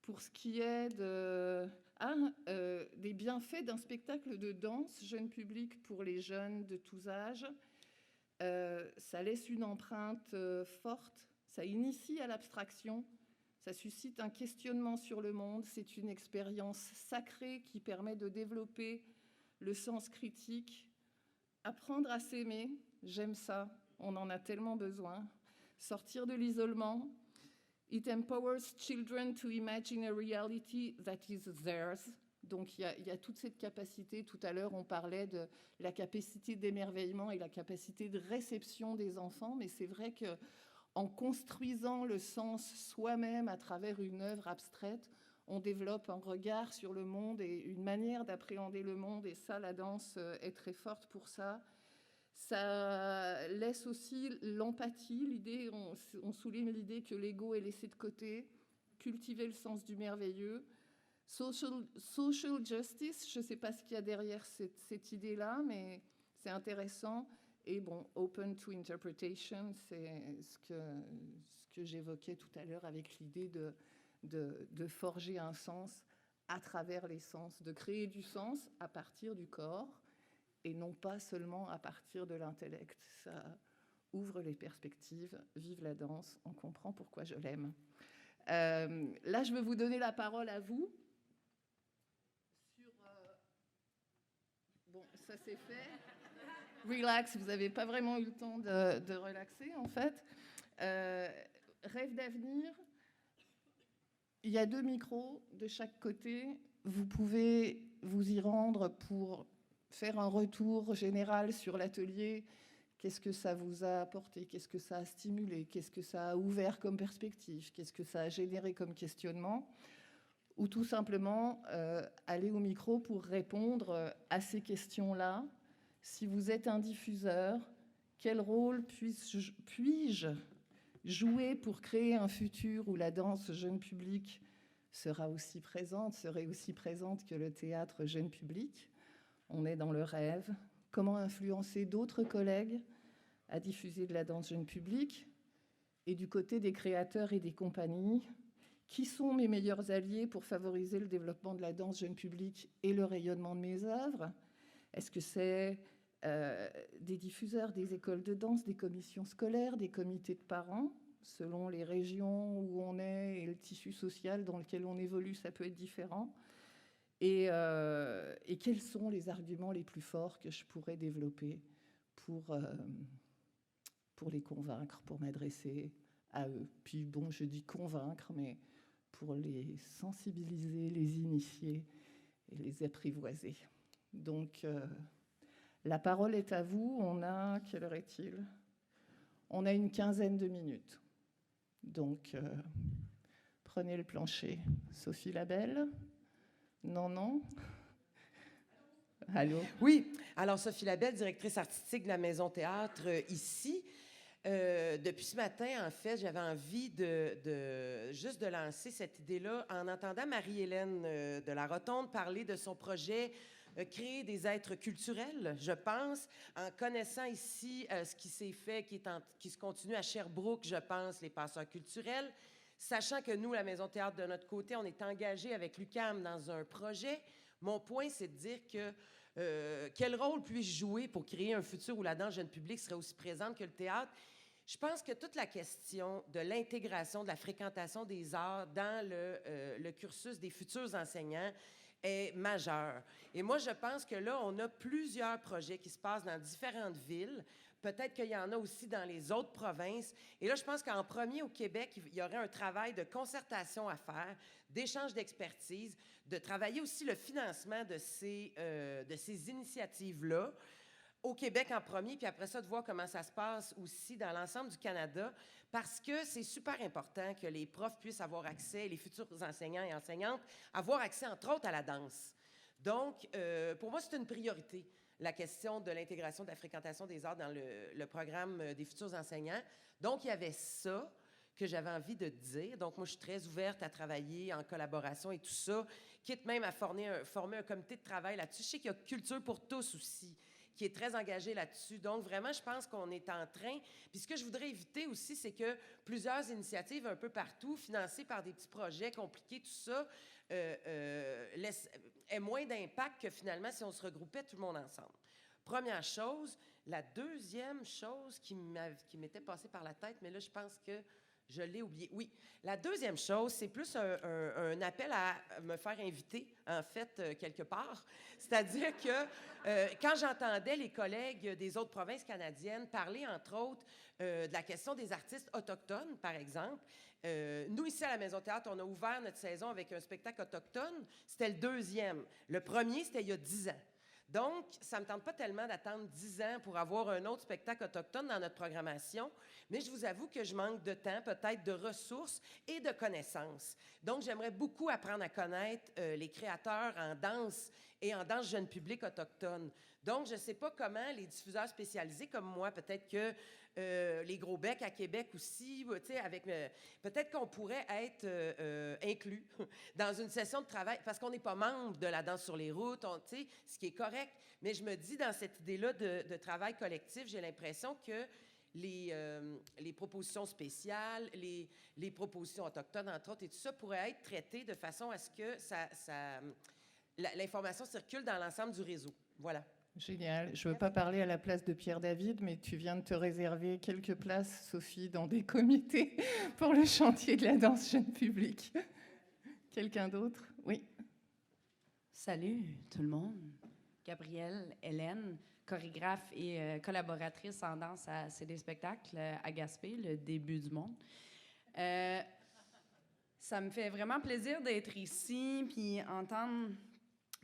pour ce qui est des bienfaits d'un spectacle de danse jeune public pour les jeunes de tous âges. Ça laisse une empreinte forte, ça initie à l'abstraction, ça suscite un questionnement sur le monde, c'est une expérience sacrée qui permet de développer le sens critique, apprendre à s'aimer, j'aime ça, on en a tellement besoin, sortir de l'isolement. It empowers children to imagine a reality that is theirs. Donc, il y a toute cette capacité. Tout à l'heure, on parlait de la capacité d'émerveillement et la capacité de réception des enfants. Mais c'est vrai qu'en construisant le sens soi-même à travers une œuvre abstraite, on développe un regard sur le monde et une manière d'appréhender le monde. Et ça, la danse est très forte pour ça. Ça laisse aussi l'empathie, l'idée, on souligne l'idée que l'ego est laissé de côté, cultiver le sens du merveilleux. Social justice, je ne sais pas ce qu'il y a derrière cette idée-là, mais c'est intéressant. Et bon, open to interpretation, c'est ce que j'évoquais tout à l'heure avec l'idée de forger un sens à travers les sens, de créer du sens à partir du corps, et non pas seulement à partir de l'intellect. Ça ouvre les perspectives. Vive la danse, on comprend pourquoi je l'aime. Là, je veux vous donner la parole à vous. Bon, ça c'est fait. Relax, vous n'avez pas vraiment eu le temps de relaxer, en fait. Rêve d'avenir. Il y a 2 micros de chaque côté. Vous pouvez vous y rendre pour faire un retour général sur l'atelier. Qu'est-ce que ça vous a apporté? Qu'est-ce que ça a stimulé? Qu'est-ce que ça a ouvert comme perspective? Qu'est-ce que ça a généré comme questionnement? Ou tout simplement aller au micro pour répondre à ces questions-là. Si vous êtes un diffuseur, quel rôle puis-je jouer pour créer un futur où la danse jeune public serait aussi présente que le théâtre jeune public? On est dans le rêve. Comment influencer d'autres collègues à diffuser de la danse jeune public? Et du côté des créateurs et des compagnies, qui sont mes meilleurs alliés pour favoriser le développement de la danse jeune public et le rayonnement de mes œuvres? Est-ce que c'est des diffuseurs, des écoles de danse, des commissions scolaires, des comités de parents? Selon les régions où on est et le tissu social dans lequel on évolue, ça peut être différent. Et quels sont les arguments les plus forts que je pourrais développer pour les convaincre, pour m'adresser à eux? Puis bon, je dis convaincre, mais pour les sensibiliser, les initier et les apprivoiser. Donc, la parole est à vous. On a, quelle heure est-il? On a une 15aine de minutes. Donc, prenez le plancher. Sophie Labelle? Non. Allô? Oui, alors Sophie Labelle, directrice artistique de la Maison Théâtre ici. Depuis ce matin, en fait, j'avais envie juste de lancer cette idée-là en entendant Marie-Hélène de la Rotonde parler de son projet créer des êtres culturels, je pense, en connaissant ici ce qui s'est fait, qui se continue à Sherbrooke, je pense, les passeurs culturels, sachant que nous, la Maison Théâtre, de notre côté, on est engagés avec l'UQAM dans un projet. Mon point, c'est de dire que quel rôle puis-je jouer pour créer un futur où la danse jeune public serait aussi présente que le théâtre? Je pense que toute la question de l'intégration, de la fréquentation des arts dans le cursus des futurs enseignants est majeure. Et moi, je pense que là, on a plusieurs projets qui se passent dans différentes villes. Peut-être qu'il y en a aussi dans les autres provinces. Et là, je pense qu'en premier, au Québec, il y aurait un travail de concertation à faire, d'échange d'expertise, de travailler aussi le financement de ces initiatives-là. Au Québec en premier, puis après ça, de voir comment ça se passe aussi dans l'ensemble du Canada, parce que c'est super important que les profs puissent avoir accès, les futurs enseignants et enseignantes, avoir accès, entre autres, à la danse. Donc, pour moi, c'est une priorité, la question de l'intégration de la fréquentation des arts dans le programme des futurs enseignants. Donc, il y avait ça que j'avais envie de dire. Donc, moi, je suis très ouverte à travailler en collaboration et tout ça, quitte même à former un comité de travail là-dessus. Je sais qu'il y a Culture pour tous aussi, qui est très engagé là-dessus. Donc, vraiment, je pense qu'on est en train... Puis ce que je voudrais éviter aussi, c'est que plusieurs initiatives un peu partout, financées par des petits projets compliqués, tout ça, aient moins d'impact que finalement si on se regroupait tout le monde ensemble. Première chose. La deuxième chose qui m'était passée par la tête, mais là, je pense que je l'ai oublié. Oui, la deuxième chose, c'est plus un appel à me faire inviter, en fait, quelque part. C'est-à-dire que quand j'entendais les collègues des autres provinces canadiennes parler, entre autres, de la question des artistes autochtones, par exemple, nous, ici, à la Maison Théâtre, on a ouvert notre saison avec un spectacle autochtone. C'était le deuxième. Le premier, c'était il y a 10 ans. Donc, ça ne me tente pas tellement d'attendre 10 ans pour avoir un autre spectacle autochtone dans notre programmation, mais je vous avoue que je manque de temps, peut-être de ressources et de connaissances. Donc, j'aimerais beaucoup apprendre à connaître les créateurs en danse et en danse jeune public autochtone. Donc, je ne sais pas comment les diffuseurs spécialisés comme moi, peut-être que les Gros Becs à Québec aussi, peut-être qu'on pourrait être inclus dans une session de travail, parce qu'on n'est pas membre de la danse sur les routes, ce qui est correct. Mais je me dis, dans cette idée-là de travail collectif, j'ai l'impression que les propositions spéciales, les propositions autochtones, entre autres, et tout ça, pourraient être traitées de façon à ce que l'information circule dans l'ensemble du réseau. Voilà. Génial. Je ne veux pas parler à la place de Pierre David, mais tu viens de te réserver quelques places, Sophie, dans des comités pour le chantier de la danse jeune public. Quelqu'un d'autre? Oui. Salut tout le monde. Gabrielle, Hélène, chorégraphe et collaboratrice en danse à C'est des spectacles à Gaspé, le début du monde. Ça me fait vraiment plaisir d'être ici puis entendre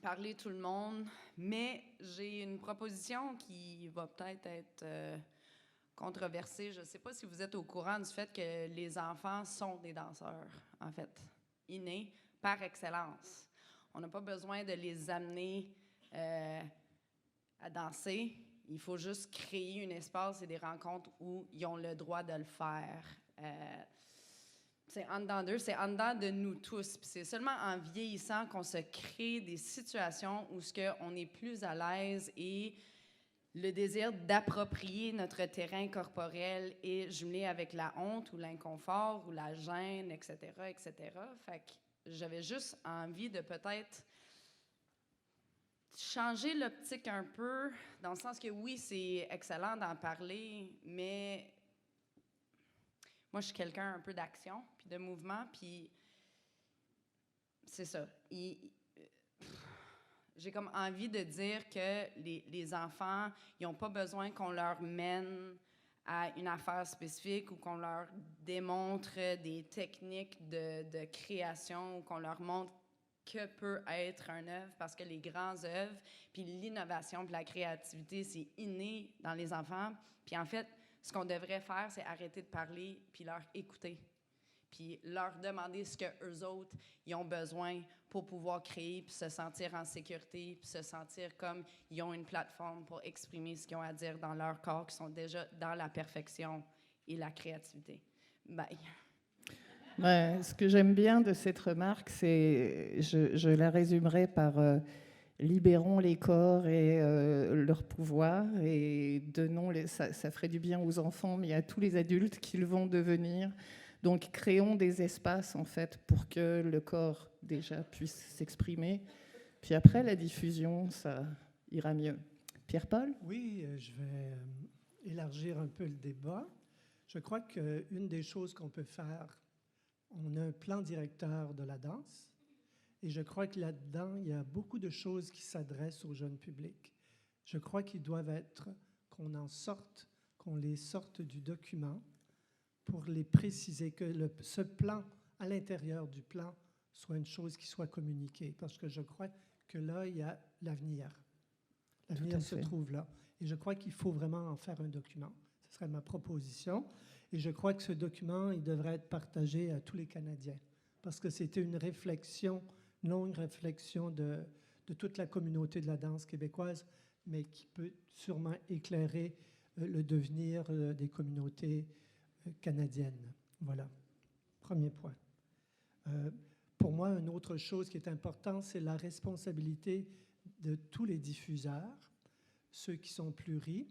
parler tout le monde, mais j'ai une proposition qui va peut-être être controversée. Je ne sais pas si vous êtes au courant du fait que les enfants sont des danseurs, en fait, innés par excellence. On n'a pas besoin de les amener à danser. Il faut juste créer un espace et des rencontres où ils ont le droit de le faire. C'est en dedans d'eux, c'est en dedans de nous tous. Puis c'est seulement en vieillissant qu'on se crée des situations où on est plus à l'aise et le désir d'approprier notre terrain corporel est jumelé avec la honte ou l'inconfort ou la gêne, etc., etc. Fait que j'avais juste envie de peut-être changer l'optique un peu, dans le sens que oui, c'est excellent d'en parler, mais moi, je suis quelqu'un un peu d'action, puis de mouvement, puis c'est ça. J'ai comme envie de dire que les enfants, ils n'ont pas besoin qu'on leur mène à une affaire spécifique ou qu'on leur démontre des techniques de création ou qu'on leur montre que peut être un œuvre, parce que les grandes œuvres, puis l'innovation, puis la créativité, c'est inné dans les enfants. Puis en fait, ce qu'on devrait faire, c'est arrêter de parler puis leur écouter. Puis leur demander ce qu'eux autres ils ont besoin pour pouvoir créer puis se sentir en sécurité puis se sentir comme ils ont une plateforme pour exprimer ce qu'ils ont à dire dans leur corps, qui sont déjà dans la perfection et la créativité. Bye. Ouais, ce que j'aime bien de cette remarque, c'est, je la résumerai par libérons les corps et leur pouvoir et donnons ça ferait du bien aux enfants, mais à tous les adultes qu'ils vont devenir. Donc créons des espaces en fait pour que le corps déjà puisse s'exprimer. Puis après la diffusion, ça ira mieux. Pierre-Paul? Oui, je vais élargir un peu le débat. Je crois qu'une des choses qu'on peut faire, on a un plan directeur de la danse. Et je crois que là-dedans, il y a beaucoup de choses qui s'adressent au jeune public. Je crois qu'ils doivent être, qu'on les sorte du document pour les préciser, que ce plan, à l'intérieur du plan, soit une chose qui soit communiquée. Parce que je crois que là, il y a l'avenir. L'avenir se trouve là. Et je crois qu'il faut vraiment en faire un document. Ce serait ma proposition. Et je crois que ce document, il devrait être partagé à tous les Canadiens. Parce que c'était une réflexion, longue réflexion de toute la communauté de la danse québécoise, mais qui peut sûrement éclairer le devenir des communautés canadiennes. Voilà, premier point. Pour moi, une autre chose qui est importante, c'est la responsabilité de tous les diffuseurs, ceux qui sont pluris,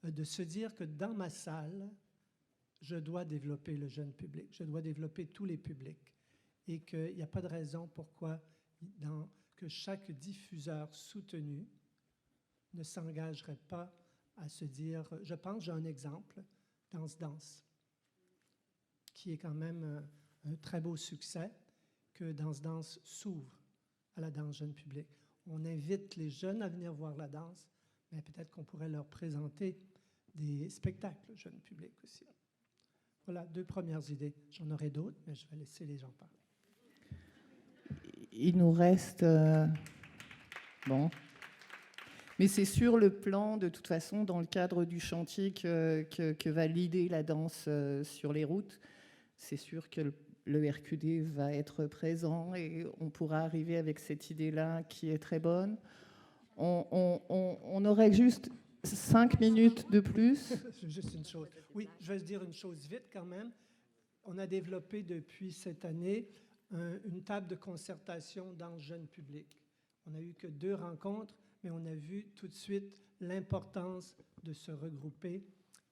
de se dire que dans ma salle, je dois développer le jeune public, je dois développer tous les publics et qu'il n'y a pas de raison pourquoi que chaque diffuseur soutenu ne s'engagerait pas à se dire, je pense, j'ai un exemple, Danse, qui est quand même un très beau succès, que Danse s'ouvre à la danse jeune public. On invite les jeunes à venir voir la danse, mais peut-être qu'on pourrait leur présenter des spectacles jeunes public aussi. Voilà, 2 premières idées. J'en aurai d'autres, mais je vais laisser les gens parler. Il nous reste... Bon. Mais c'est sur le plan, de toute façon, dans le cadre du chantier que va l'idée la danse sur les routes. C'est sûr que le RQD va être présent et on pourra arriver avec cette idée-là qui est très bonne. On aurait juste 5 minutes de plus. Juste une chose. Oui, je vais dire une chose vite quand même. On a développé depuis cette année une table de concertation dans le jeune public. On n'a eu que 2 rencontres, mais on a vu tout de suite l'importance de se regrouper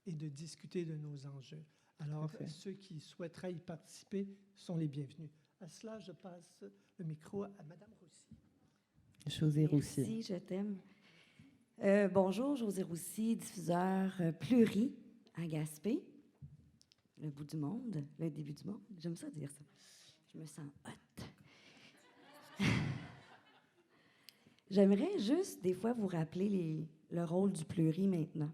et de discuter de nos enjeux. Alors, ceux qui souhaiteraient y participer sont les bienvenus. À cela, je passe le micro à Mme Roussy. José Roussy. Merci, je t'aime. Bonjour, José Roussy, diffuseur Pluri à Gaspé. Le bout du monde, le début du monde. J'aime ça dire ça. Je me sens hot. J'aimerais juste, des fois, vous rappeler le rôle du Pluri maintenant.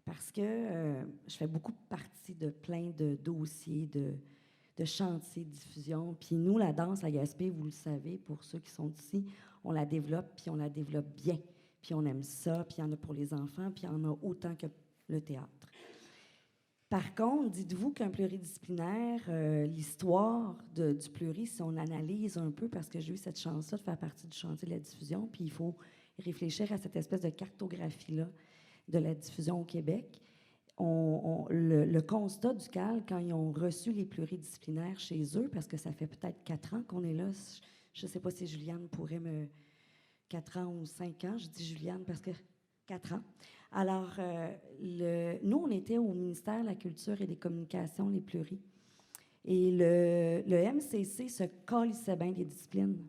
Parce que je fais beaucoup partie de plein de dossiers, de chantiers de diffusion. Puis nous, la danse à Gaspé, vous le savez, pour ceux qui sont ici, on la développe, puis on la développe bien. Puis on aime ça, puis il y en a pour les enfants, puis il y en a autant que le théâtre. Par contre, dites-vous qu'un pluridisciplinaire, l'histoire du pluri, si on analyse un peu, parce que j'ai eu cette chance-là de faire partie du chantier de la diffusion, puis il faut réfléchir à cette espèce de cartographie-là de la diffusion au Québec. Le constat du CAL, quand ils ont reçu les pluridisciplinaires chez eux, parce que ça fait peut-être 4 ans qu'on est là, je ne sais pas si Juliane pourrait 4 ans ou 5 ans, je dis Juliane parce que 4 ans. Alors, nous, on était au ministère de la Culture et des Communications, les pluris. Et le MCC se calissait bien des disciplines.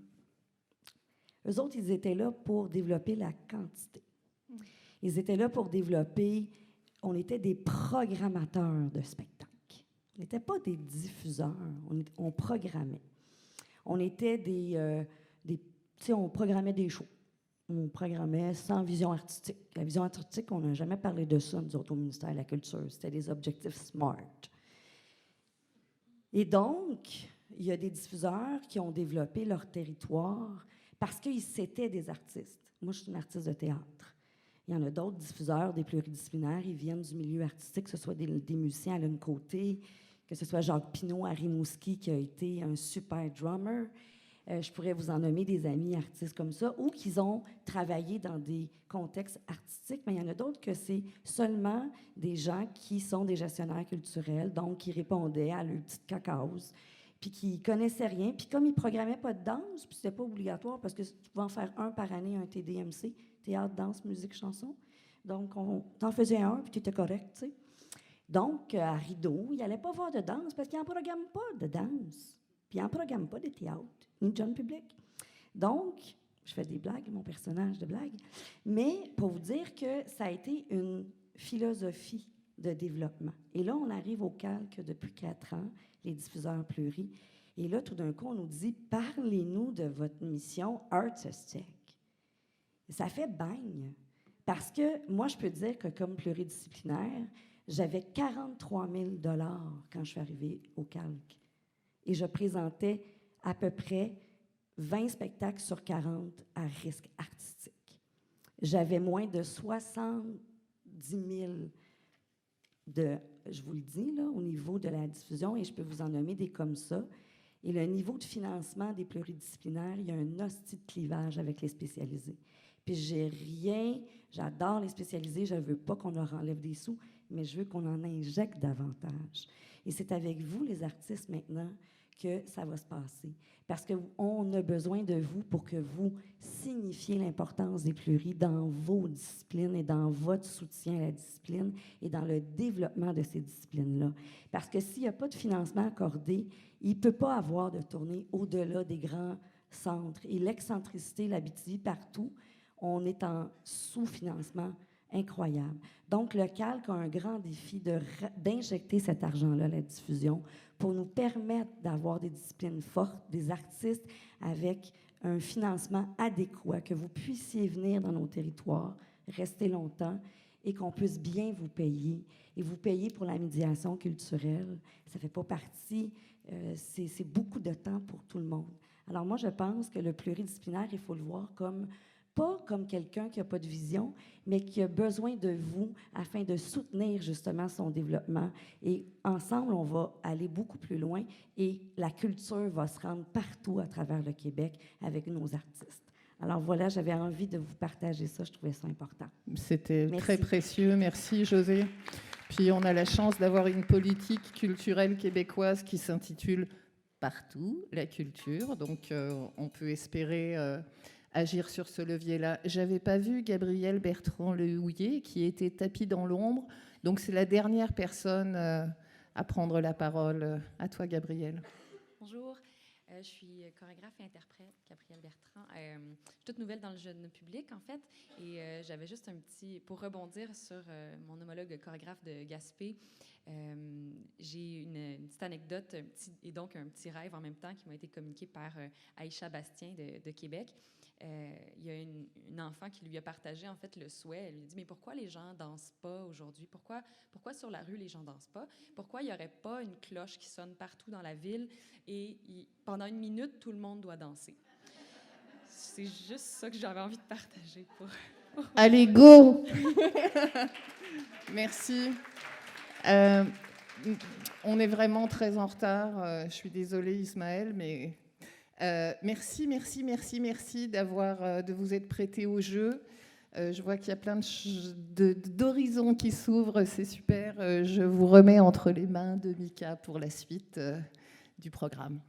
Eux autres, ils étaient là pour développer la quantité. Ils étaient là pour développer... On était des programmateurs de spectacles. On n'était pas des diffuseurs. On programmait. On était tu sais, on programmait des shows. On programmait sans vision artistique. La vision artistique, on n'a jamais parlé de ça, nous autres, au ministère de la Culture. C'était des objectifs SMART. Et donc, il y a des diffuseurs qui ont développé leur territoire parce qu'ils c'était des artistes. Moi, je suis une artiste de théâtre. Il y en a d'autres diffuseurs, des pluridisciplinaires, ils viennent du milieu artistique, que ce soit des musiciens à l'un côté, que ce soit Jacques Pinault à Rimouski, qui a été un super drummer. Je pourrais vous en nommer des amis artistes comme ça, ou qui ont travaillé dans des contextes artistiques, mais il y en a d'autres que c'est seulement des gens qui sont des gestionnaires culturels, donc qui répondaient à leur petite cacause, puis qui connaissaient rien. Puis comme ils ne programmaient pas de danse, puis c'était pas obligatoire, parce que tu pouvais en faire un par année, un TDMC, théâtre, danse, musique, chanson. Donc, t'en faisais un, puis tu étais correct, tu sais. Donc, à Rideau, il n'allait pas voir de danse, parce qu'il n'en programme pas de danse. Puis il n'en programme pas de théâtre, ni de jeune public. Donc, je fais des blagues, mon personnage de blague, mais pour vous dire que ça a été une philosophie de développement. Et là, on arrive au calque depuis 4 ans, les diffuseurs pluris. Et là, tout d'un coup, on nous dit, parlez-nous de votre mission artistique. Ça fait bang. Parce que moi, je peux dire que comme pluridisciplinaire, j'avais 43 000 $ quand je suis arrivée au calque. Et je présentais à peu près 20 spectacles sur 40 à risque artistique. J'avais moins de 70 000 je vous le dis, là, au niveau de la diffusion, et je peux vous en nommer des comme ça. Et le niveau de financement des pluridisciplinaires, il y a un hostie de clivage avec les spécialisés. Puis j'adore les spécialisés, je ne veux pas qu'on leur enlève des sous, mais je veux qu'on en injecte davantage. Et c'est avec vous, les artistes, maintenant, que ça va se passer. Parce qu'on a besoin de vous pour que vous signifiez l'importance des pleuris dans vos disciplines et dans votre soutien à la discipline et dans le développement de ces disciplines-là. Parce que s'il n'y a pas de financement accordé, il ne peut pas avoir de tournée au-delà des grands centres. Et l'excentricité, l'Abitibi, partout, on est en sous-financement incroyable. Donc, le Calque a un grand défi d'injecter cet argent-là à la diffusion pour nous permettre d'avoir des disciplines fortes, des artistes avec un financement adéquat, que vous puissiez venir dans nos territoires, rester longtemps et qu'on puisse bien vous payer. Et vous payer pour la médiation culturelle, ça ne fait pas partie, c'est beaucoup de temps pour tout le monde. Alors moi, je pense que le pluridisciplinaire, il faut le voir comme pas comme quelqu'un qui n'a pas de vision, mais qui a besoin de vous afin de soutenir justement son développement. Et ensemble, on va aller beaucoup plus loin et la culture va se rendre partout à travers le Québec avec nos artistes. Alors voilà, j'avais envie de vous partager ça, je trouvais ça important. C'était Merci. très précieux, merci José. Puis on a la chance d'avoir une politique culturelle québécoise qui s'intitule « Partout, la culture », donc on peut espérer agir sur ce levier-là. J'avais pas vu Gabrielle Bertrand-Lehouillet qui était tapie dans l'ombre, donc c'est la dernière personne à prendre la parole. À toi, Gabrielle. Bonjour, je suis chorégraphe et interprète, Gabrielle Bertrand. Je suis toute nouvelle dans le jeune public, en fait, et j'avais juste un petit... Pour rebondir sur mon homologue chorégraphe de Gaspé, j'ai une petite anecdote et donc un petit rêve en même temps qui m'a été communiqué par Aïcha Bastien de Québec. Il y a une enfant qui lui a partagé en fait le souhait. Elle lui a dit « Mais pourquoi les gens dansent pas aujourd'hui? Pourquoi sur la rue les gens dansent pas? Pourquoi il n'y aurait pas une cloche qui sonne partout dans la ville et pendant 1 minute, tout le monde doit danser? » C'est juste ça que j'avais envie de partager pour... Allez, go! Merci. On est vraiment très en retard. Je suis désolée, Ismaël, mais merci de vous être prêté au jeu. Je vois qu'il y a plein d'horizons qui s'ouvrent, c'est super. Je vous remets entre les mains de Mika pour la suite du programme.